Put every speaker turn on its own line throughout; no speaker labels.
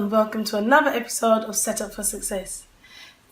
and welcome to another episode of Set Up for Success.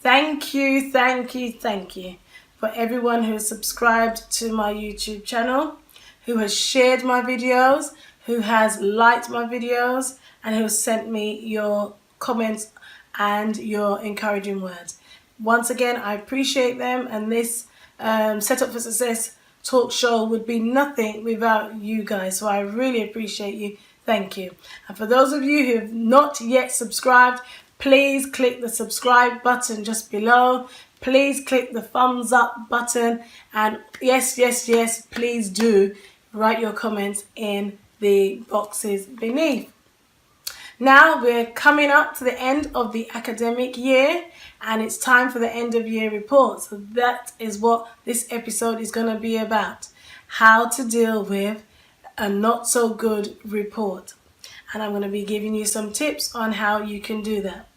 Thank you for everyone who has subscribed to my YouTube channel, who has shared my videos, who has liked my videos, and who has sent me your comments and your encouraging words. Once again, I appreciate them, and this Set Up for Success talk show would be nothing without you guys, so I really appreciate you. Thank you. And for those of you who have not yet subscribed, please click the subscribe button just below. Please click the thumbs up button, and yes, please do write your comments in the boxes beneath. Now we're coming up to the end of the academic year, and it's time for the end of year report. So that is what this episode is going to be about: how to deal with a not so good report. And I'm going to be giving you some tips on how you can do that.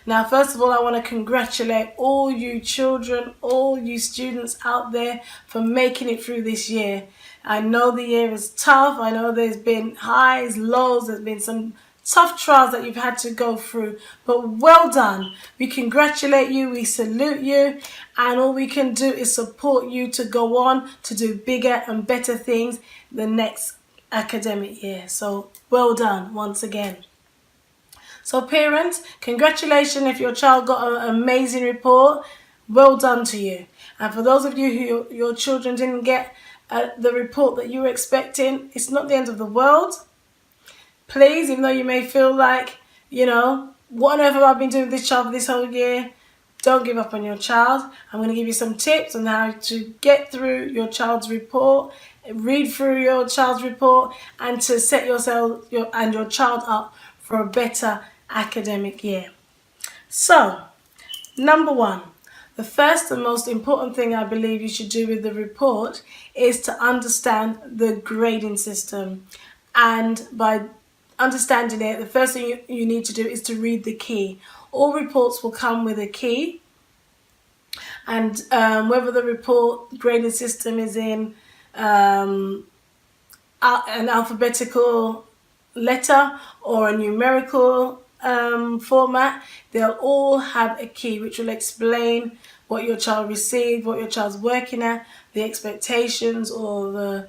Now, first of all, I want to congratulate all you children, all you students out there for making it through this year. I know the year is tough. I know there's been highs, lows, there's been some tough trials that you've had to go through, but well done. We congratulate you, we salute you, and all we can do is support you to go on to do bigger and better things the next academic year. So well done once again. So parents, congratulations if your child got an amazing report. Well done to you. And for those of you who your children didn't get the report that you were expecting, it's not the end of the world. Please, even though you may feel like, what on earth have I been doing with this child for this whole year? Don't give up on your child. I'm going to give you some tips on how to get through your child's report, read through your child's report, and to set yourself and your child up for a better academic year. So, number one, the first and most important thing I believe you should do with the report is to understand the grading system. And by understanding it, the first thing you need to do is to read the key. All reports will come with a key, and whether the report grading system is in an alphabetical letter or a numerical format, they'll all have a key which will explain what your child received, what your child's working at, the expectations or the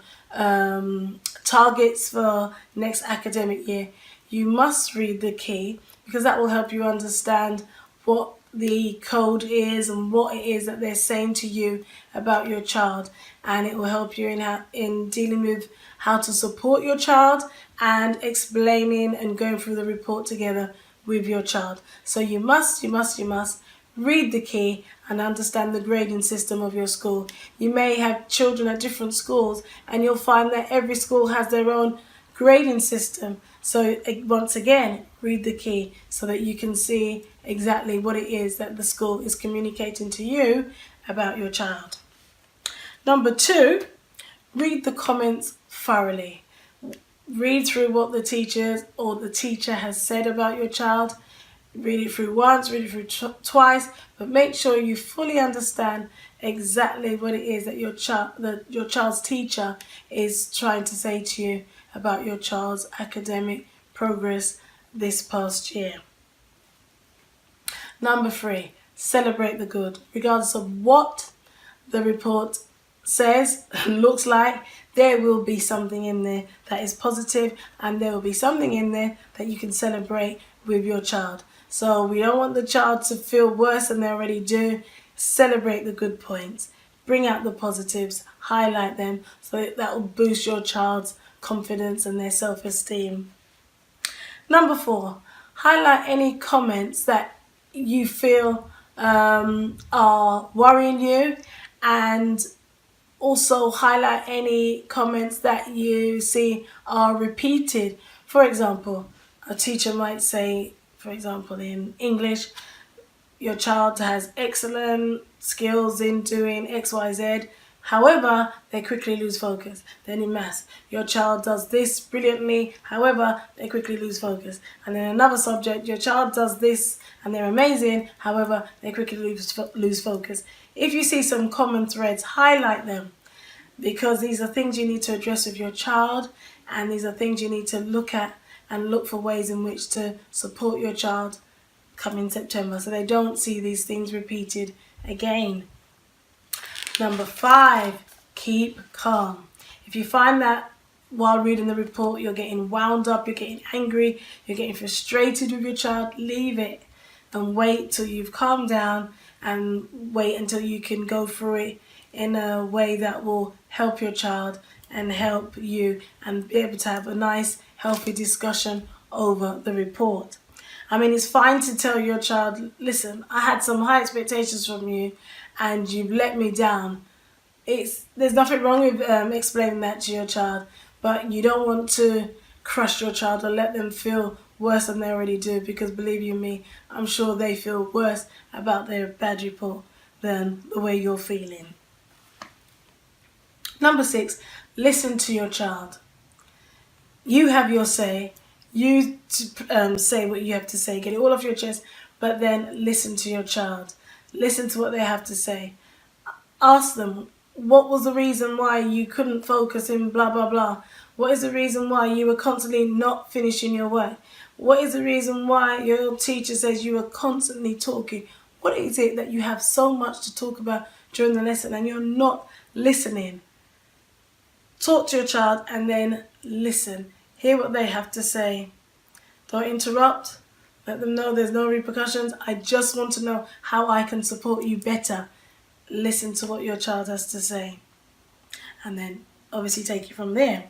targets for next academic year. You must read the key because that will help you understand what the code is and what it is that they're saying to you about your child, and it will help you in dealing with how to support your child and explaining and going through the report together with your child. So you must read the key and understand the grading system of your school. You may have children at different schools, and you'll find that every school has their own grading system. So once again, read the key so that you can see exactly what it is that the school is communicating to you about your child. Number two, read the comments thoroughly. Read through what the teachers or the teacher has said about your child. Read it through once, read it through twice, but make sure you fully understand exactly what it is that your child's teacher is trying to say to you about your child's academic progress this past year. Number three, celebrate the good. Regardless of what the report says and looks like, there will be something in there that is positive, and there will be something in there that you can celebrate with your child. So we don't want the child to feel worse than they already do. Celebrate the good points. Bring out the positives. Highlight them so that will boost your child's confidence and their self-esteem. Number four, highlight any comments that you feel are worrying you, and also highlight any comments that you see are repeated. For example, a teacher might say, for example, in English, your child has excellent skills in doing X, Y, Z. However, they quickly lose focus. Then in maths, your child does this brilliantly. However, they quickly lose focus. And then another subject, your child does this and they're amazing. However, they quickly lose focus. If you see some common threads, highlight them, because these are things you need to address with your child, and these are things you need to look at and look for ways in which to support your child coming September so they don't see these things repeated again. Number 5, keep calm. If you find that while reading the report you're getting wound up, you're getting angry, you're getting frustrated with your child, leave it and wait till you've calmed down, and wait until you can go through it in a way that will help your child and help you, and be able to have a nice healthy discussion over the report. I mean, it's fine to tell your child, listen, I had some high expectations from you and you've let me down. There's nothing wrong with explaining that to your child, but you don't want to crush your child or let them feel worse than they already do, because believe you me, I'm sure they feel worse about their bad report than the way you're feeling. Number 6, listen to your child. You have your say. You say what you have to say. Get it all off your chest, but then listen to your child. Listen to what they have to say. Ask them, what was the reason why you couldn't focus in blah, blah, blah? What is the reason why you were constantly not finishing your work? What is the reason why your teacher says you are constantly talking? What is it that you have so much to talk about during the lesson and you're not listening? Talk to your child and then listen. Hear what they have to say. Don't interrupt. Let them know there's no repercussions. I just want to know how I can support you better. Listen to what your child has to say. And then obviously take it from there.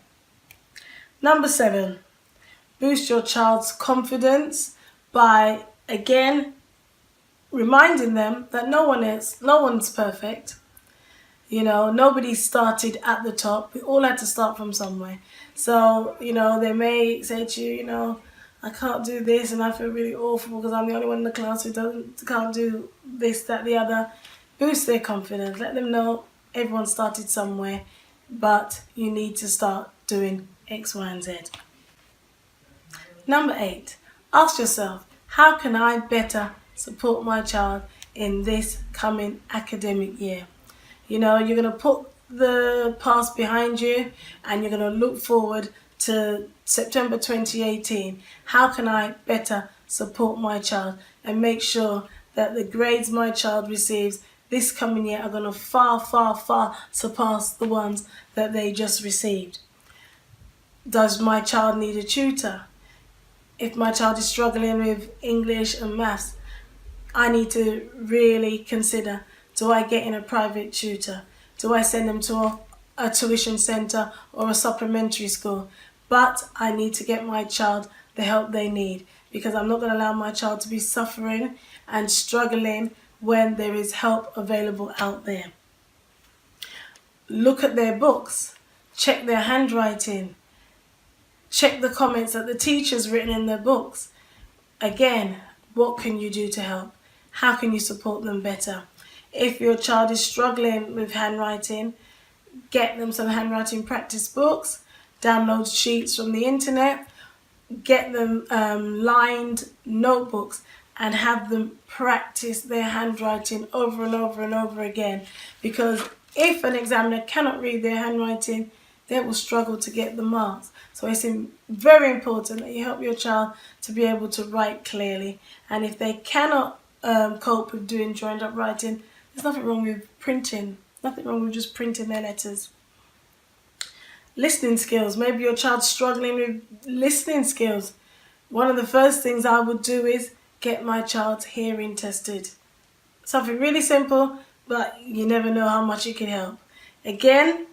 Number 7, boost your child's confidence by, again, reminding them that no one's perfect. You know, nobody started at the top. We all had to start from somewhere. So, you know, they may say to you, you know, I can't do this and I feel really awful because I'm the only one in the class who can't do this, that, the other. Boost their confidence. Let them know everyone started somewhere, but you need to start doing X, Y, and Z. Number 8, ask yourself, how can I better support my child in this coming academic year? You know, you're going to put the past behind you and you're going to look forward to September 2018. How can I better support my child and make sure that the grades my child receives this coming year are going to far, far, far surpass the ones that they just received? Does my child need a tutor? If my child is struggling with English and maths, I need to really consider, do I get in a private tutor? Do I send them to a tuition centre or a supplementary school? But I need to get my child the help they need, because I'm not going to allow my child to be suffering and struggling when there is help available out there. Look at their books. Check their handwriting. Check the comments that the teacher's written in their books. Again, what can you do to help? How can you support them better? If your child is struggling with handwriting, get them some handwriting practice books, download sheets from the internet, get them lined notebooks and have them practice their handwriting over and over and over again. Because if an examiner cannot read their handwriting, they will struggle to get the marks. So it's very important that you help your child to be able to write clearly. And if they cannot cope with doing joined up writing, there's nothing wrong with printing. Nothing wrong with just printing their letters. Listening skills. Maybe your child's struggling with listening skills. One of the first things I would do is get my child's hearing tested. Something really simple, but you never know how much it can help. Again,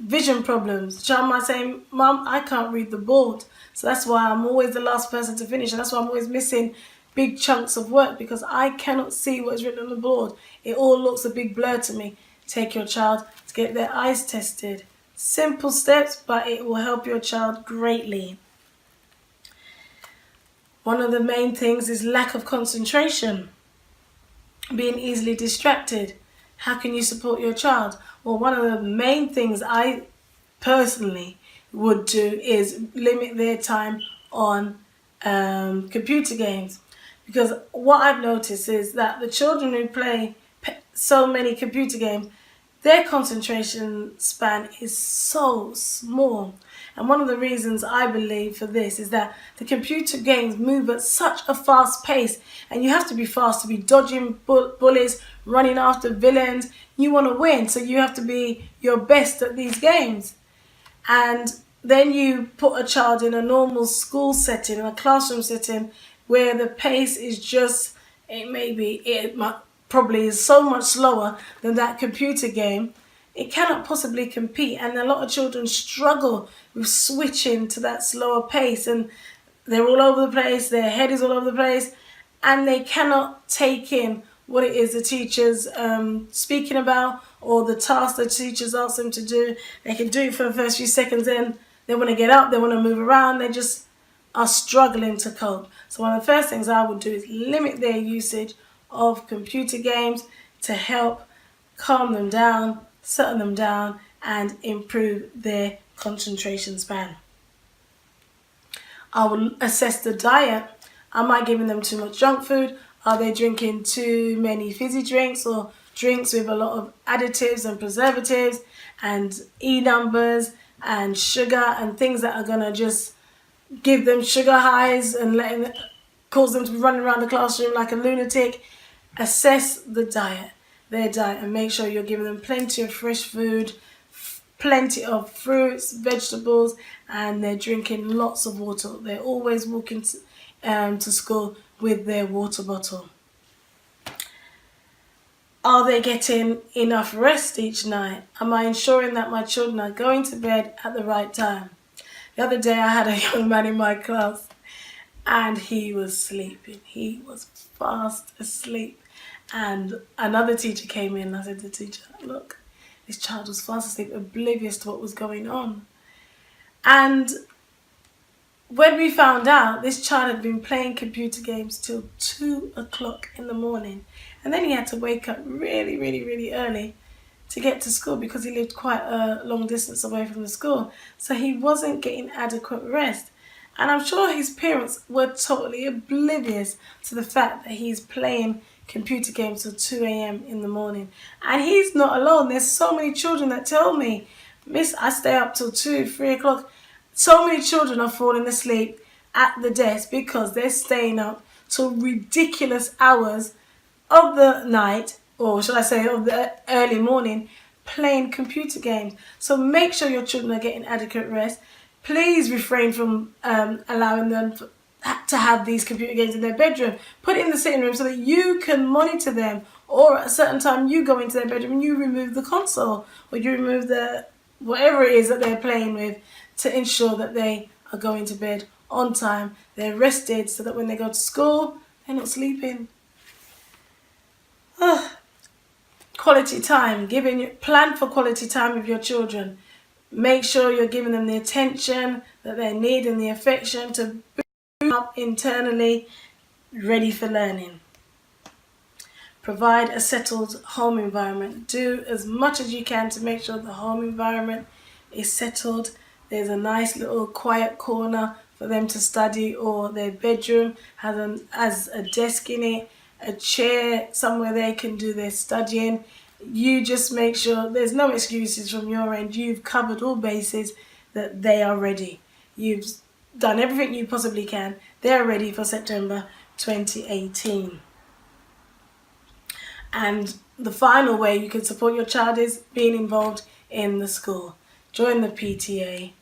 vision problems. The child might say, Mum, I can't read the board. So that's why I'm always the last person to finish. And that's why I'm always missing big chunks of work, because I cannot see what is written on the board. It all looks a big blur to me. Take your child to get their eyes tested. Simple steps, but it will help your child greatly. One of the main things is lack of concentration, being easily distracted. How can you support your child? Well, one of the main things I personally would do is limit their time on computer games. Because what I've noticed is that the children who play so many computer games, their concentration span is so small. And one of the reasons I believe for this is that the computer games move at such a fast pace, and you have to be fast to be dodging bullies, running after villains. You want to win, so you have to be your best at these games. And then you put a child in a normal school setting, in a classroom setting, where the pace is just, probably is so much slower than that computer game. It cannot possibly compete, and a lot of children struggle with switching to that slower pace, and they're all over the place, their head is all over the place, and they cannot take in what it is the teacher's speaking about, or the task the teachers ask them to do. They can do it for the first few seconds, then they want to get up, they want to move around, they just are struggling to cope. So one of the first things I would do is limit their usage of computer games to help calm them down, settle them down, and improve their concentration span. I will assess the diet. Am I giving them too much junk food? Are they drinking too many fizzy drinks or drinks with a lot of additives and preservatives and E-numbers and sugar and things that are going to just give them sugar highs and cause them to be running around the classroom like a lunatic? Assess the diet, their diet, and make sure you're giving them plenty of fresh food, plenty of fruits, vegetables, and they're drinking lots of water. They're always walking to school with their water bottle. Are they getting enough rest each night? Am I ensuring that my children are going to bed at the right time? The other day I had a young man in my class and he was sleeping. He was fast asleep. And another teacher came in and I said to the teacher, look, this child was fast asleep, oblivious to what was going on. And when we found out, this child had been playing computer games till 2 o'clock in the morning. And then he had to wake up really, really, really early to get to school because he lived quite a long distance away from the school. So he wasn't getting adequate rest. And I'm sure his parents were totally oblivious to the fact that he's playing computer games till 2 a.m. in the morning. And he's not alone. There's so many children that tell me, Miss, I stay up till 2, 3 o'clock. So many children are falling asleep at the desk because they're staying up till ridiculous hours of the night, or should I say of the early morning, playing computer games. So make sure your children are getting adequate rest. Please refrain from allowing them to have these computer games in their bedroom. Put it in the sitting room so that you can monitor them, or at a certain time you go into their bedroom and you remove the console, or you remove the whatever it is that they're playing with, to ensure that they are going to bed on time, they're rested, so that when they go to school, they're not sleeping. Quality time. Plan for quality time with your children. Make sure you're giving them the attention that they need and the affection to boost them up internally, ready for learning. Provide a settled home environment. Do as much as you can to make sure the home environment is settled. There's a nice little quiet corner for them to study, or their bedroom has a desk in it, a chair somewhere they can do their studying. You just make sure there's no excuses from your end. You've covered all bases, that they are ready. You've done everything you possibly can. They're ready for September 2018. And the final way you can support your child is being involved in the school. Join the PTA.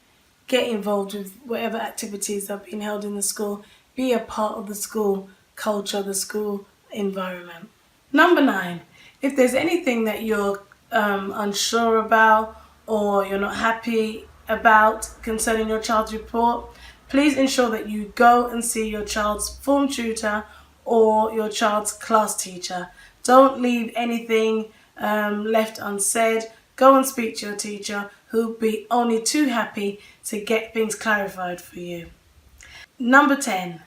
Get involved with whatever activities are being held in the school. Be a part of the school culture, the school environment. Number 9, if there's anything that you're unsure about or you're not happy about concerning your child's report, please ensure that you go and see your child's form tutor or your child's class teacher. Don't leave anything left unsaid. Go and speak to your teacher, who'll be only too happy to get things clarified for you. Number 10,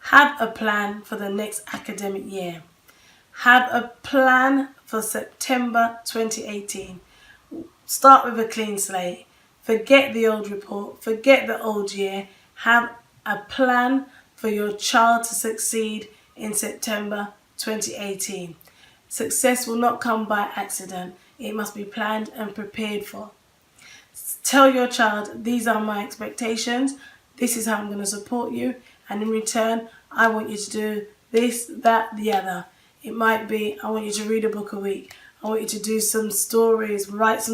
have a plan for the next academic year. Have a plan for September 2018. Start with a clean slate. Forget the old report. Forget the old year. Have a plan for your child to succeed in September 2018. Success will not come by accident. It must be planned and prepared for. Tell your child, these are my expectations, this is how I'm going to support you, and in return I want you to do this, that, the other. It might be, I want you to read a book a week. I want you to do some stories, write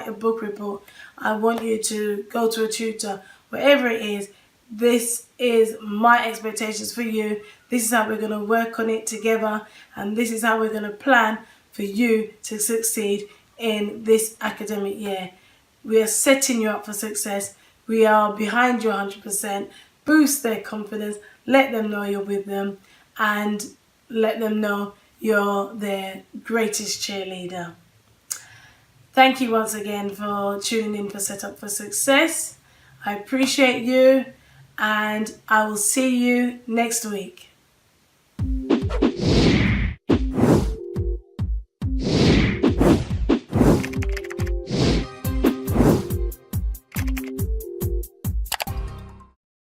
a book report. I want you to go to a tutor. Whatever it is, this is my expectations for you. This is how we're going to work on it together, and this is how we're going to plan for you to succeed in this academic year. We are setting you up for success. We are behind you 100%. Boost their confidence. Let them know you're with them, and let them know you're their greatest cheerleader. Thank you once again for tuning in for Set Up for Success. I appreciate you, and I will see you next week.